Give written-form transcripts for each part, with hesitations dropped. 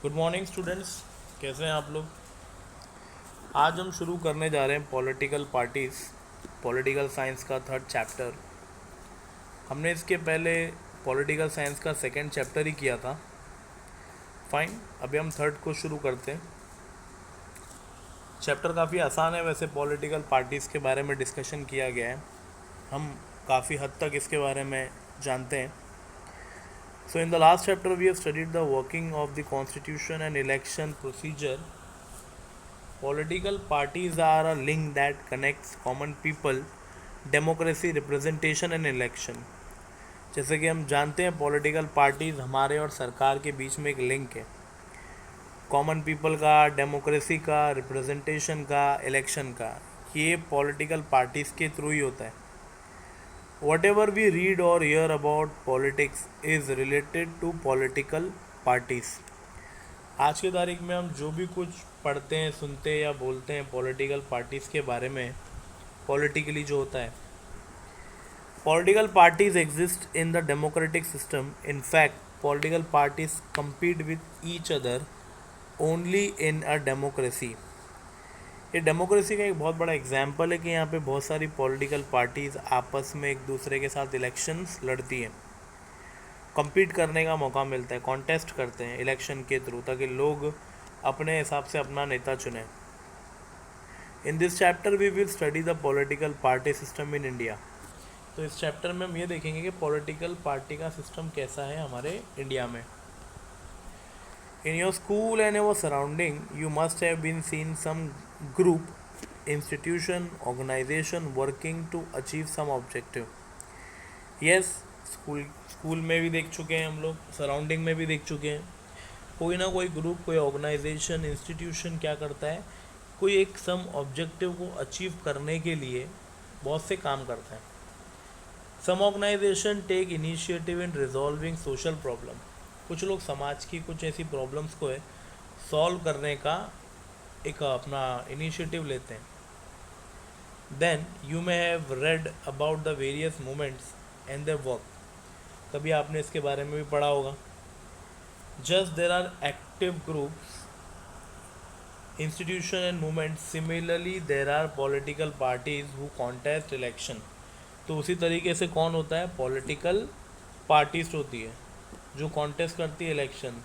Good morning students. कैसे हैं आप लोग। आज हम शुरू करने जा रहे हैं पॉलिटिकल पार्टीज़, पॉलिटिकल साइंस का थर्ड चैप्टर। हमने इसके पहले पॉलिटिकल साइंस का सेकंड चैप्टर ही किया था। फाइन, अभी हम थर्ड को शुरू करते हैं। चैप्टर काफ़ी आसान है, वैसे पॉलिटिकल पार्टीज़ के बारे में डिस्कशन किया गया है, हम काफ़ी हद तक इसके बारे में जानते हैं। So in the last chapter we have studied the working of the constitution and election procedure. Political parties are a link that connects common people, democracy, representation and election. जैसे कि हम जानते हैं पॉलिटिकल पार्टीज़ हमारे और सरकार के बीच में एक लिंक है, कॉमन पीपल का, डेमोक्रेसी का, रिप्रेजेंटेशन का, इलेक्शन का। ये पॉलिटिकल पार्टीज़ के थ्रू ही होता है। वट एवर वी रीड और hear about politics is related to political parties. आज की तारीख में हम जो भी कुछ पढ़ते हैं, सुनते हैं या बोलते हैं पॉलिटिकल पार्टीज़ के बारे में, पॉलिटिकली जो होता है, political parties exist in the democratic system. In fact political parties compete with each other only in a democracy. ये डेमोक्रेसी का एक बहुत बड़ा एग्जाम्पल है कि यहाँ पे बहुत सारी पॉलिटिकल पार्टीज़ आपस में एक दूसरे के साथ इलेक्शंस लड़ती हैं, compete करने का मौका मिलता है, कॉन्टेस्ट करते हैं इलेक्शन के थ्रू, ताकि लोग अपने हिसाब से अपना नेता चुनें। In this chapter we will study the political party system in India. तो इस चैप्टर में हम ये देखेंगे कि पॉलिटिकल पार्टी का सिस्टम कैसा है हमारे इंडिया में। In your school and your surrounding you must have been seen some group, institution, organization working to achieve some objective. Yes, school में भी देख चुके हैं हम लोग, सराउंडिंग में भी देख चुके हैं। कोई ना कोई ग्रुप, कोई ऑर्गेनाइजेशन, इंस्टीट्यूशन क्या करता है, कोई एक सम ऑब्जेक्टिव को अचीव करने के लिए बहुत से काम करता है। Some organisation take initiative in resolving social problem. कुछ लोग समाज की कुछ ऐसी प्रॉब्लम्स को है सॉल्व करने का एक अपना इनिशिएटिव लेते हैं। Then you may have read about the various movements and their work. कभी आपने इसके बारे में भी पढ़ा होगा। Just there are active groups, institution and movements. Similarly there are political parties who contest election. तो उसी तरीके से कौन होता है, पॉलिटिकल पार्टीज होती है जो कॉन्टेस्ट करती है election.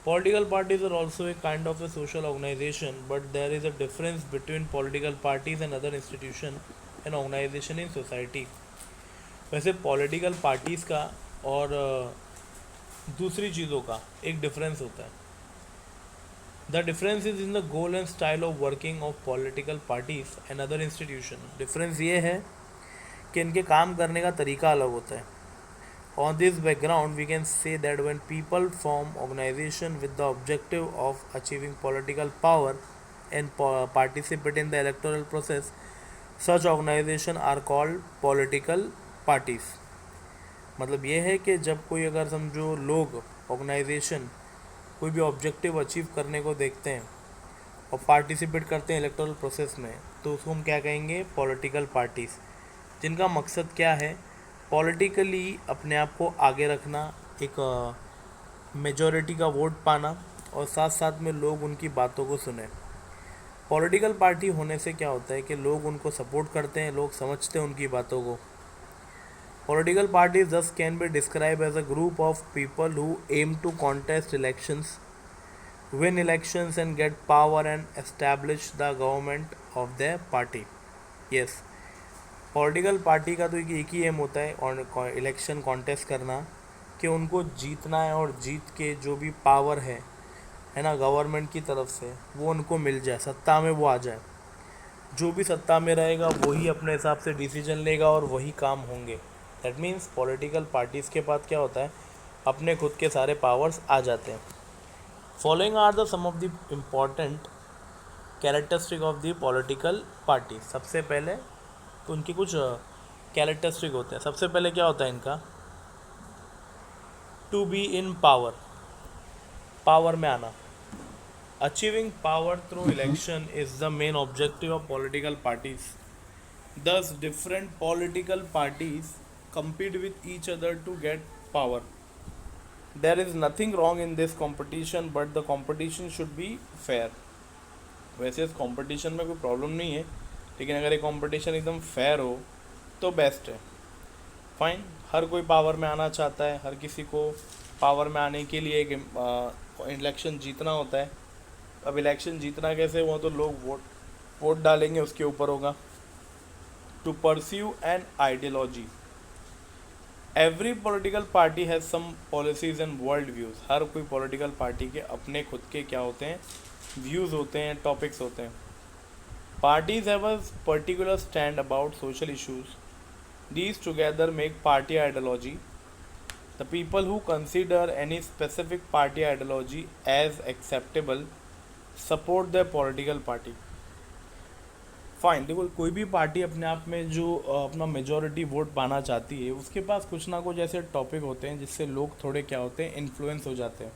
Political parties are also a kind of a social organization, but there is a difference between political parties and other institution and organization in society. वैसे पॉलिटिकल पार्टीज़ का और दूसरी चीज़ों का एक डिफरेंस होता है। The difference is in the goal and style of working of political parties and other institutions. Difference ये है कि इनके काम करने का तरीका अलग होता है। On this background, we can say that when people form organization with the objective of achieving political power and participate in the electoral process, such organization are called political parties. मतलब ये है कि जब कोई अगर समझो लोग ऑर्गेनाइजेशन कोई भी ऑब्जेक्टिव अचीव करने को देखते हैं और पार्टिसिपेट करते हैं इलेक्टोरल प्रोसेस में, तो उसको हम क्या कहेंगे, पॉलिटिकल पार्टीज़, जिनका मकसद क्या है, पॉलिटिकली अपने आप को आगे रखना, एक मेजॉरिटी का वोट पाना और साथ साथ में लोग उनकी बातों को सुने। पॉलिटिकल पार्टी होने से क्या होता है कि लोग उनको सपोर्ट करते हैं, लोग समझते हैं उनकी बातों को। Political parties thus can be described as a group of people who aim to contest elections, win elections and get power and establish the government of their party. Yes, political party का तो एक ही M होता है और election contest करना, कि उनको जीतना है और जीत के जो भी पावर है ना, गवर्नमेंट की तरफ से वो उनको मिल जाए, सत्ता में वो आ जाए। जो भी सत्ता में रहेगा वही अपने हिसाब से डिसीजन लेगा और वही काम होंगे। दैट मीन्स पॉलिटिकल पार्टीज़ के पास क्या होता है, अपने खुद के सारे पावर्स आ जाते हैं। Following are the some of the important characteristic of the political party. सबसे पहले तो उनकी कुछ कैरेक्टरिस्टिक होते हैं। सबसे पहले क्या होता है इनका, to be in power, power में आना। Achieving power through election is the main objective of political parties. Thus, different political parties compete with each other to get power. There is nothing wrong in this competition but the competition should be fair. वैसे इस competition में कोई problem नहीं है, लेकिन अगर ये competition एकदम फेयर हो तो बेस्ट है। फाइन, हर कोई पावर में आना चाहता है, हर किसी को पावर में आने के लिए एक इलेक्शन जीतना होता है। अब इलेक्शन जीतना कैसे, वो तो लोग वोट डालेंगे उसके ऊपर होगा। To pursue an ideology, every political party has some policies and world views. हर कोई पॉलिटिकल पार्टी के अपने खुद के क्या होते हैं, व्यूज़ होते हैं, टॉपिक्स होते हैं। Parties have a particular stand about social issues, these together make party ideology. The people who consider any specific party ideology as acceptable support their political party. Fine, देखो कोई भी पार्टी अपने आप में जो अपना मेजॉरिटी वोट पाना चाहती है, उसके पास कुछ ना कुछ ऐसे टॉपिक होते हैं जिससे लोग थोड़े क्या होते हैं, इन्फ्लुएंस हो जाते हैं।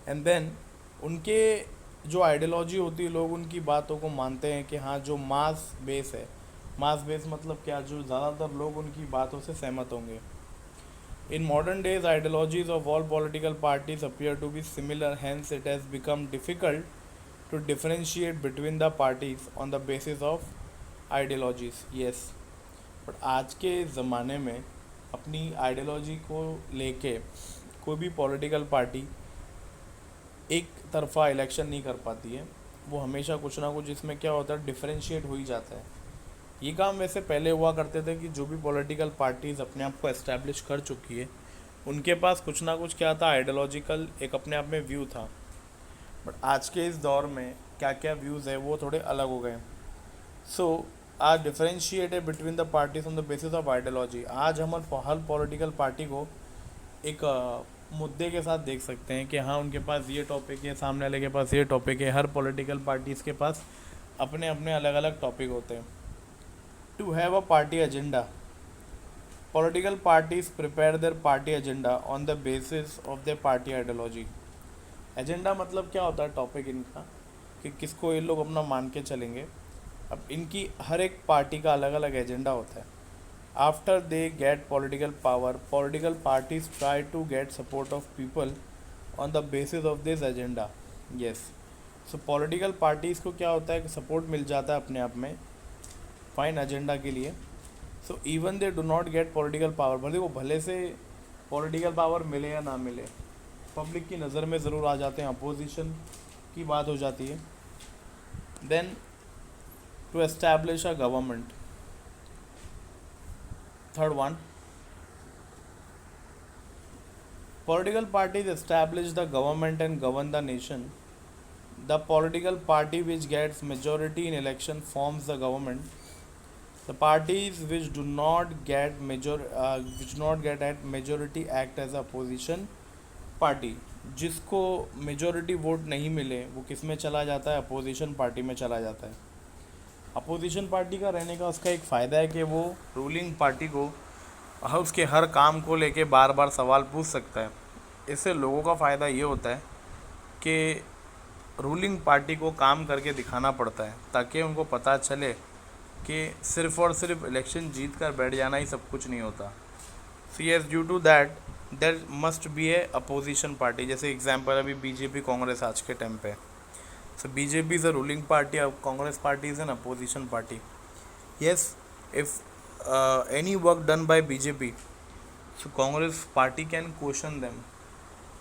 एंड देन उनके जो आइडियोलॉजी होती है, लोग उनकी बातों को मानते हैं कि हाँ जो मास बेस है, मास बेस मतलब क्या, जो ज़्यादातर लोग उनकी बातों से सहमत होंगे। In modern days ideologies of all political parties appear to be similar, hence it has become difficult to differentiate between the parties on the basis of ideologies. Yes, but आज के ज़माने में अपनी आइडियोलॉजी को लेके कोई भी पॉलिटिकल पार्टी एक तरफा इलेक्शन नहीं कर पाती है। वो हमेशा कुछ ना कुछ इसमें क्या होता है, डिफरेंशिएट हो ही जाता है। ये काम वैसे पहले हुआ करते थे कि जो भी पॉलिटिकल पार्टीज़ अपने आप को एस्टैब्लिश कर चुकी है, उनके पास कुछ ना कुछ क्या था, आइडियोलॉजिकल एक अपने आप में व्यू था। बट आज के इस दौर में क्या क्या व्यूज़ है वो थोड़े अलग हो गए। सो आज differentiated between the parties on the basis of ideology. आज हम हर पॉलिटिकल पार्टी को एक मुद्दे के साथ देख सकते हैं कि हाँ उनके पास ये टॉपिक है, सामने वाले के पास ये टॉपिक है। हर पॉलिटिकल पार्टीज़ के पास अपने अपने अलग अलग टॉपिक होते हैं। To have a party agenda, political parties prepare their party agenda on the basis of their party ideology. Agenda मतलब क्या होता है, टॉपिक इनका कि किसको ये लोग अपना मान के चलेंगे। अब इनकी हर एक पार्टी का अलग अलग एजेंडा होता है। After they get political power, political parties try to get support of people on the basis of this agenda. Yes, so political parties को क्या होता है कि सपोर्ट मिल जाता है अपने आप में फाइन एजेंडा के लिए। So even they do not gate political power, भले वो भले से पॉलिटिकल पावर मिले या ना मिले, पब्लिक की नज़र में ज़रूर आ जाते हैं, अपोजिशन की बात हो जाती है। Then to establish a government, third one, political parties establish the government and govern the nation. The political party which gets majority in election forms the government. The parties which do not get at majority act as a opposition party. जिसको majority vote नहीं मिले वो किस में चला जाता है, opposition party में चला जाता है। अपोजिशन पार्टी का रहने का उसका एक फ़ायदा है कि वो रूलिंग पार्टी को उसके हर काम को लेके बार बार सवाल पूछ सकता है। इससे लोगों का फ़ायदा ये होता है कि रूलिंग पार्टी को काम करके दिखाना पड़ता है ताकि उनको पता चले कि सिर्फ और सिर्फ इलेक्शन जीत कर बैठ जाना ही सब कुछ नहीं होता। See as due to that there must be a opposition party. जैसे एग्जांपल अभी बीजेपी कांग्रेस आज के टाइम पे, so BJP is a ruling party, Congress party is an opposition party. Yes, if any work done by BJP, so Congress party can question them.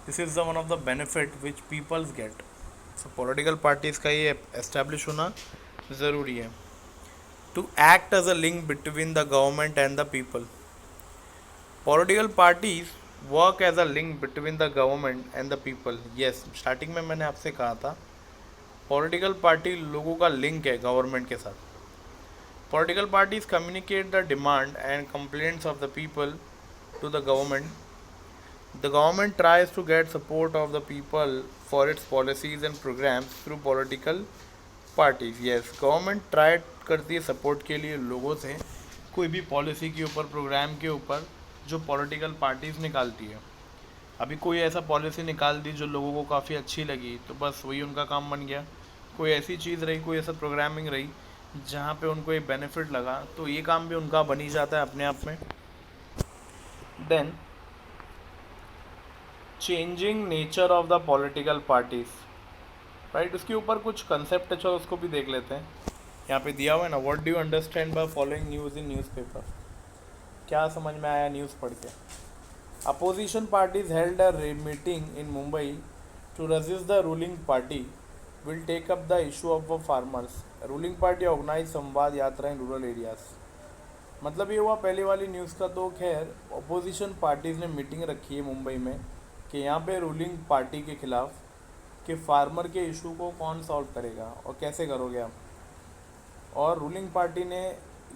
This is the one of the benefit which peoples get. So political parties का ये establish होना ज़रूरी है। To act as a link between the government and the people. Political parties work as a link between the government and the people. Yes, starting में मैंने आपसे कहा था पॉलिटिकल पार्टी लोगों का लिंक है गवर्नमेंट के साथ। Political parties communicate the demand and complaints of the people to the government. The government tries to get support of the people for its policies and programmes through political parties. Yes, government ट्राई करती है support के लिए लोगों से कोई भी policy के ऊपर, प्रोग्राम के ऊपर जो पॉलिटिकल पार्टीज़ निकालती है। अभी कोई ऐसा पॉलिसी निकाल दी जो लोगों को काफ़ी अच्छी लगी तो बस वही उनका काम बन गया। कोई ऐसी चीज़ रही, कोई ऐसा प्रोग्रामिंग रही जहाँ पे उनको एक बेनिफिट लगा तो ये काम भी उनका बन ही जाता है अपने आप में। Then changing nature of the political parties, right. उसके ऊपर कुछ कंसेप्ट है, चलो उसको भी देख लेते हैं। यहाँ पे दिया हुआ है ना, what do you understand by following news in newspaper. क्या समझ में आया न्यूज़ पढ़ के? Opposition parties held a meeting in Mumbai to resist the ruling party will take up the issue of farmers. Ruling party organize Samvad Yatra in rural areas. मतलब ये हुआ पहली वाली न्यूज़ का। तो खैर अपोजिशन पार्टीज़ ने मीटिंग रखी है मुंबई में कि यहाँ पे रूलिंग पार्टी के खिलाफ कि फार्मर के इशू को कौन सॉल्व करेगा और कैसे करोगे आप। और रूलिंग पार्टी ने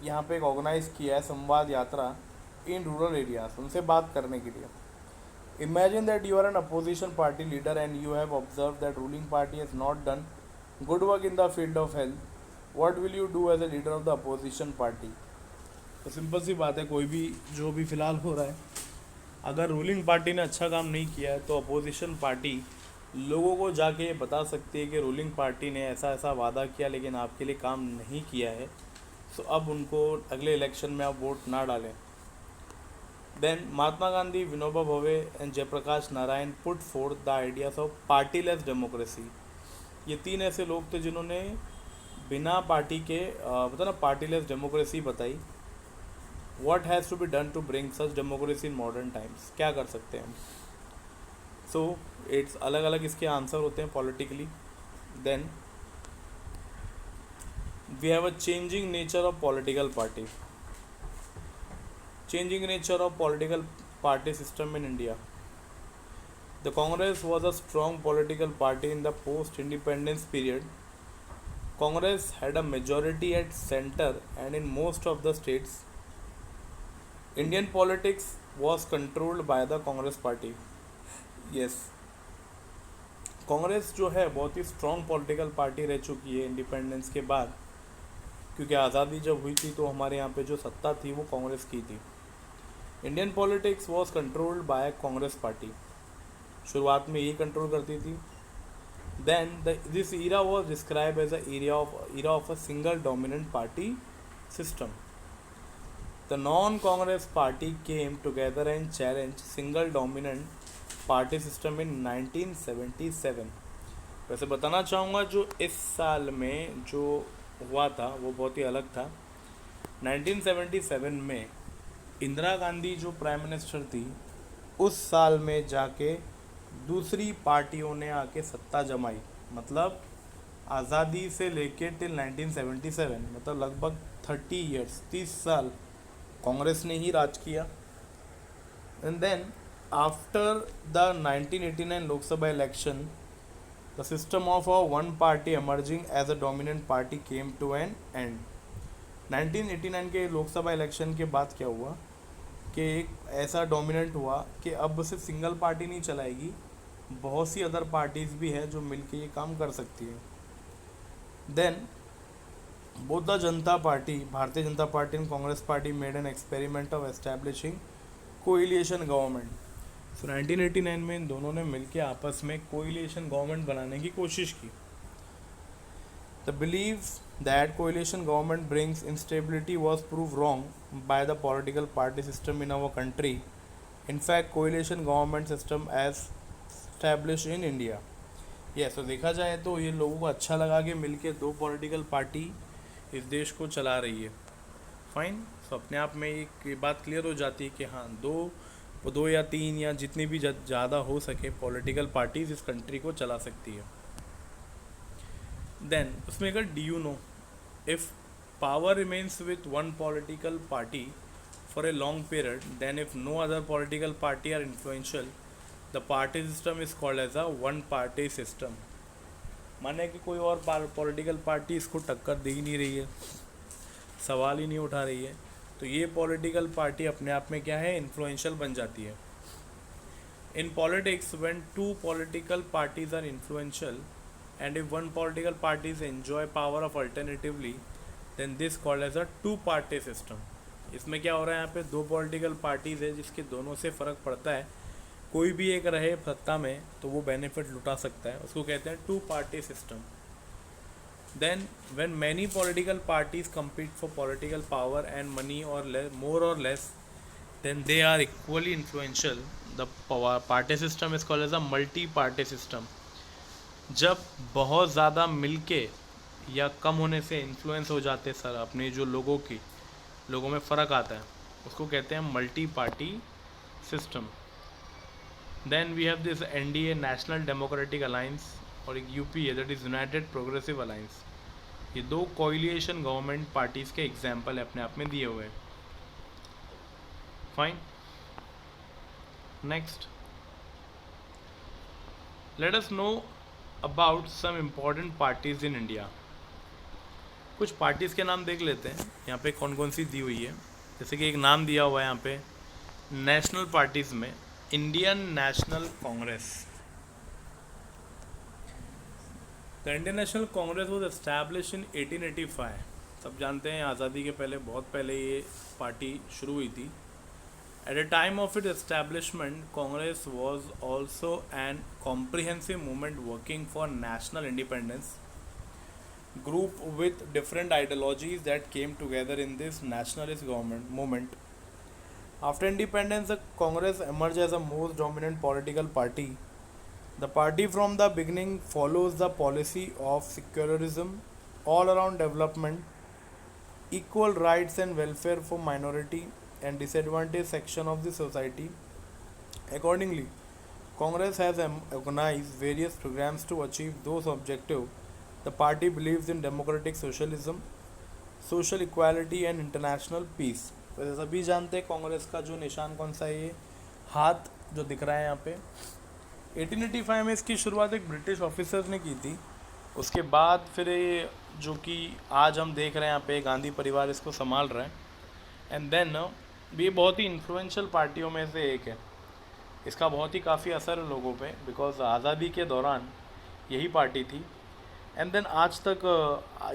यहाँ पे एक ऑर्गेनाइज़ किया है संवाद यात्रा इन रूरल एरियाज, उनसे बात करने के लिए। Imagine that you are an opposition party leader and you have observe that ruling party has not done good work in the field of health. What will you do as a leader of the opposition party? तो simple सी बात है, कोई भी जो भी फिलहाल हो रहा है, अगर रूलिंग पार्टी ने अच्छा काम नहीं किया है तो अपोजिशन पार्टी लोगों को जाके ये बता सकती है कि रूलिंग पार्टी ने ऐसा ऐसा वादा किया लेकिन आपके लिए काम नहीं किया है, सो अब उनको अगले इलेक्शन में आप वोट ना डालें। Then Mahatma Gandhi, Vinoba Bhave and Jayaprakash Narayan put forth the ideas of partyless democracy. ये तीन ऐसे लोग थे जिन्होंने बिना पार्टी के मतलब ना पार्टीलेस डेमोक्रेसी बताई। What has to be done to bring such democracy in modern times, क्या कर सकते हैं हम। सो इट्स अलग अलग इसके आंसर होते हैं politically. Then we have a changing nature of political party. Changing nature of political party system in India. The Congress was a strong political party in the post independence period. Congress had a majority at centre and in most of the states. Indian politics was controlled by the Congress party. Yes, Congress जो है बहुत ही strong political party रह चुकी है independence के बाद, क्योंकि आज़ादी जब हुई थी तो हमारे यहाँ पे जो सत्ता थी वो कांग्रेस की थी। Indian politics was controlled by Congress party, शुरुआत में यही कंट्रोल करती थी। Then this era was describe as a era of a single dominant party system. The non-Congress party came together and challenged single dominant party system in 1977। वैसे बताना चाहूँगा जो इस साल में जो हुआ था वो बहुत ही अलग था। 1977 में इंदिरा गांधी जो प्राइम मिनिस्टर थी, उस साल में जाके दूसरी पार्टियों ने आके सत्ता जमाई। मतलब आज़ादी से लेके टिल 1977 मतलब लगभग 30 ईयर्स, 30 साल कांग्रेस ने ही राज किया। And then after the 1989 Lok Sabha election the system of a one party emerging as a dominant party came to an end. 1989 के लोकसभा इलेक्शन के बाद क्या हुआ कि एक ऐसा डोमिनेंट हुआ कि अब सिर्फ सिंगल पार्टी नहीं चलाएगी, बहुत सी अदर पार्टीज़ भी हैं जो मिलके ये काम कर सकती है। Then both the Janata Party, Bharatiya Janata party and Congress party made an experiment of establishing coalition government. So 1989 में इन दोनों ने मिलकर आपस में कोएलिशन गवर्नमेंट बनाने की कोशिश की। The believe that coalition government brings instability was prove wrong by the political party system in our country. In fact coalition government system as establish in India. Yes, तो देखा जाए तो ये लोगों को अच्छा लगा कि मिलके दो पॉलिटिकल पार्टी इस देश को चला रही है। फाइन, तो अपने आप में एक बात क्लियर हो जाती है कि हाँ, दो या तीन या जितनी भी ज़्यादा हो सके पॉलिटिकल पार्टीज इस कंट्री को चला सकती है। देन उसमें अगर do you know if power remains with one political party for a long period, then if no other political party are influential, the party system is called as a one party system. माने कि कोई और political party इसको टक्कर दे ही नहीं रही है, सवाल ही नहीं उठा रही है, तो ये पॉलिटिकल पार्टी अपने आप में क्या है, इन्फ्लुएंशियल बन जाती है। In politics when two political parties are influential and if one political parties enjoy power of alternatively, then this called as a two party system. इसमें क्या हो रहा है, यहाँ पे दो पॉलिटिकल पार्टीज है जिसके दोनों से फ़र्क पड़ता है, कोई भी एक रहे सत्ता में तो वो बेनिफिट लुटा सकता है, उसको कहते हैं two party system. Then when many political parties compete for political power and money और मोर और less, then they are equally influential, the party system is called as a multi party system. जब बहुत ज़्यादा मिलके या कम होने से influence हो जाते सर अपने जो लोगों में फ़र्क आता है, उसको कहते हैं multi party system. Then we have this NDA, National Democratic Alliance, और एक UPA, that is United Progressive Alliance. ये दो कोएलिशन गवर्नमेंट पार्टीज़ के एग्जाम्पल अपने आप में दिए हुए हैं। Fine, next let us know about some important parties in India. कुछ पार्टीज़ के नाम देख लेते हैं यहाँ पे कौन कौन सी दी हुई है। जैसे कि एक नाम दिया हुआ है यहाँ पे नेशनल पार्टीज़ में, Indian national Congress. The Indian national Congress was establish इन 1885। सब जानते हैं आज़ादी के पहले, बहुत पहले ये पार्टी शुरू हुई थी। At the time of its establishment, Congress was also an comprehensive movement working for national independence, group with different ideologies that came together in this nationalist government movement. After independence, the Congress emerged as the most dominant political party. The party from the beginning follows the policy of secularism, all around development, equal rights and welfare for minority and disadvantaged section of the society. Accordingly, Congress has organized various programs to achieve those objectives. The party believes in democratic socialism, social equality and international peace. वैसे सभी जानते हैं कांग्रेस का जो निशान कौन सा है, ये हाथ जो दिख रहा है यहाँ पे। 1885 में इसकी शुरुआत एक ब्रिटिश ऑफिसर ने की थी। उसके बाद फिर ये जो कि आज हम देख रहे हैं यहाँ पे गांधी परिवार इसको संभाल रहा है। एंड देन ये बहुत ही इन्फ्लुएंशियल पार्टियों में से एक है। इसका बहुत ही काफ़ी असर है लोगों पे, बिकॉज आज़ादी के दौरान यही पार्टी थी। एंड देन आज तक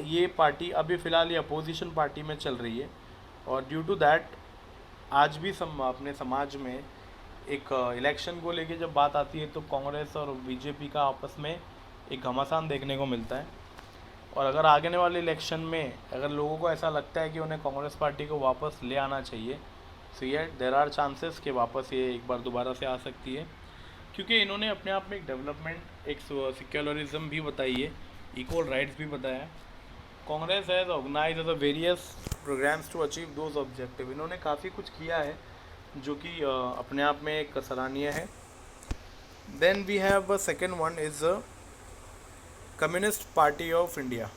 ये पार्टी अभी फ़िलहाल ये अपोजिशन पार्टी में चल रही है। और ड्यू टू दैट आज भी अपने समाज में एक इलेक्शन को लेके जब बात आती है तो कांग्रेस और बीजेपी का आपस में एक घमासान देखने को मिलता है। और अगर आगे वाले इलेक्शन में अगर लोगों को ऐसा लगता है कि उन्हें कांग्रेस पार्टी को वापस ले आना चाहिए, सो ये देर आर चांसेस कि वापस ये एक बार दोबारा से आ सकती है, क्योंकि इन्होंने अपने आप में एक डेवलपमेंट, एक सिक्योलरिज्म भी बताई है, इक्वल राइट्स भी बताया। Congress has organise the various programmes to achieve those objective. इन्होंने काफ़ी कुछ किया है जो कि अपने आप में एक सराहनीय है। Then we have a second one is Communist Party of India.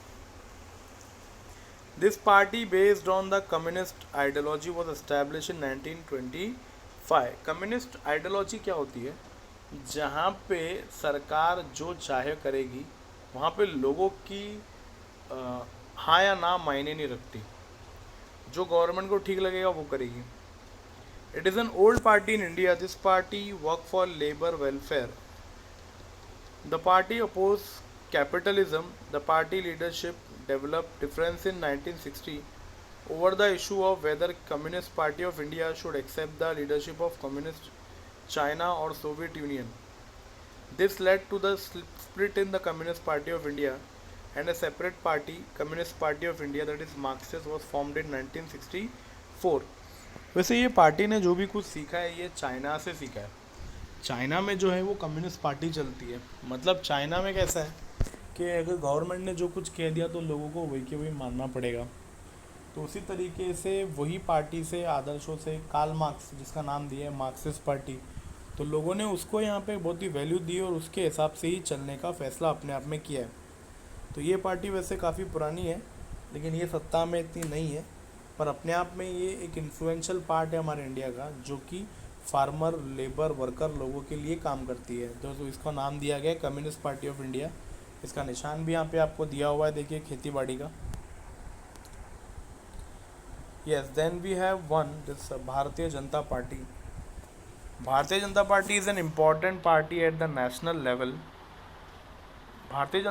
This party based on the communist ideology was established in 1925. Communist ideology क्या होती है? जहाँ पे सरकार जो चाहे करेगी, वहाँ पे लोगों की हाँ या ना मायने नहीं रखती। जो गवर्नमेंट को ठीक लगेगा वो करेगी। It is an old party in India. This party work for labour welfare. The party oppose capitalism. The party leadership developed difference in 1960 over the issue of whether Communist Party of India should accept the leadership of Communist China or Soviet Union. This led to the split in the Communist Party of India, and a separate party, Communist Party of India, that is Marxist, was formed in 1964. वैसे ये party ने जो भी कुछ सीखा है ये China से सीखा है। चाइना में जो है वो कम्युनिस्ट पार्टी चलती है। मतलब चाइना में कैसा है कि अगर गवर्नमेंट ने जो कुछ कह दिया तो लोगों को वही के वही मानना पड़ेगा। तो उसी तरीके से वही पार्टी से, आदर्शों से, कार्ल मार्क्स जिसका नाम दिया है मार्क्सिस्ट पार्टी, तो लोगों ने उसको यहाँ पे बहुत ही वैल्यू दी और उसके हिसाब से ही चलने का फैसला अपने आप में किया है। तो ये पार्टी वैसे काफ़ी पुरानी है, लेकिन ये सत्ता में इतनी नहीं है, पर अपने आप में ये एक इन्फ्लुएंशियल पार्ट है हमारे इंडिया का, जो कि फार्मर, लेबर, वर्कर लोगों के लिए काम करती है। तो इसका नाम दिया गया है कम्युनिस्ट पार्टी ऑफ इंडिया। इसका निशान भी यहाँ पे आपको दिया हुआ है, देखिए, खेती बाड़ी का। Yes, then we have one this Bharatiya Janata party. Bharatiya Janata party is an important party at the national level. Bharatiya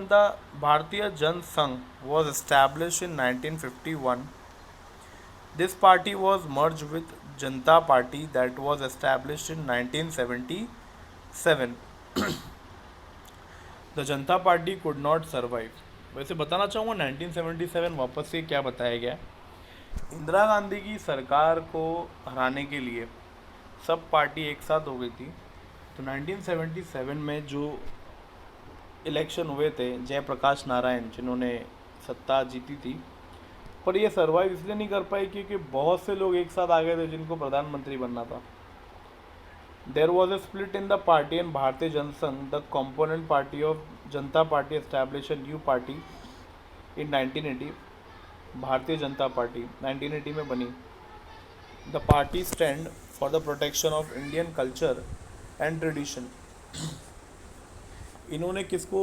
Jan Sangh was establish in 1951. This party was merge with Janata party that was established in 1977. The Janata party could not survive. वैसे बताना चाहूँगा 1977 वापस से क्या बताया गया। इंदिरा गांधी की सरकार को हराने के लिए सब पार्टी एक साथ हो गई थी तो 1977 में जो इलेक्शन हुए थे, जयप्रकाश नारायण जिन्होंने सत्ता जीती थी, पर ये सर्वाइव इसलिए नहीं कर पाई क्योंकि बहुत से लोग एक साथ आ गए थे जिनको प्रधानमंत्री बनना था. There was a split in the party and Bharatiya Jansangh, the component party of Janata party, establish a new party in 1980. Bharatiya Janata party 1980 में बनी. The party stand for the protection of Indian culture and tradition. इन्होंने किसको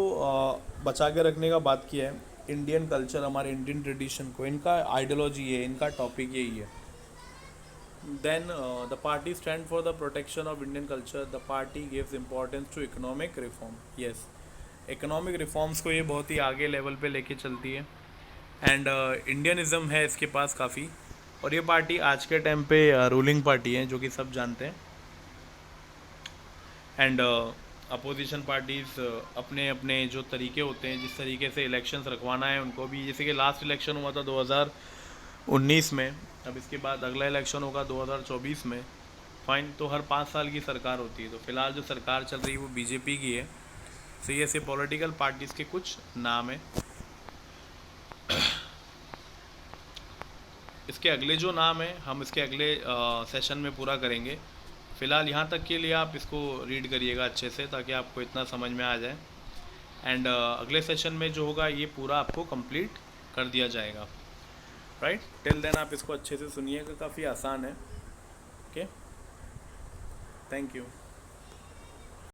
बचा के रखने का बात किया है? इंडियन कल्चर, हमारे इंडियन ट्रेडिशन को. इनका आइडियोलॉजी है, इनका टॉपिक यही है. Then the party stand for the protection of Indian culture. The party gives importance to economic reform. Yes, economic reforms को ये बहुत ही आगे लेवल पे लेके चलती है. एंड इंडियनिज़म है इसके पास काफ़ी. और ये पार्टी आज के टाइम पे रूलिंग पार्टी है, जो कि सब जानते हैं. एंड अपोजिशन पार्टीज़ अपने अपने जो तरीके होते हैं, जिस तरीके से इलेक्शंस रखवाना है उनको भी, जैसे कि लास्ट इलेक्शन हुआ था 2019 में, अब इसके बाद अगला इलेक्शन होगा 2024 में. फाइन. तो हर 5 साल की सरकार होती है. तो फिलहाल जो सरकार चल रही है वो बीजेपी की है. तो ये ऐसे पॉलिटिकल पार्टीज़ के कुछ नाम हैं. इसके अगले जो नाम है हम इसके अगले सेशन में पूरा करेंगे. फ़िलहाल यहाँ तक के लिए आप इसको रीड करिएगा अच्छे से, ताकि आपको इतना समझ में आ जाए. एंड अगले सेशन में जो होगा ये पूरा आपको कंप्लीट कर दिया जाएगा. राइट. टिल देन आप इसको अच्छे से सुनिएगा, काफ़ी आसान है. Okay, thank you.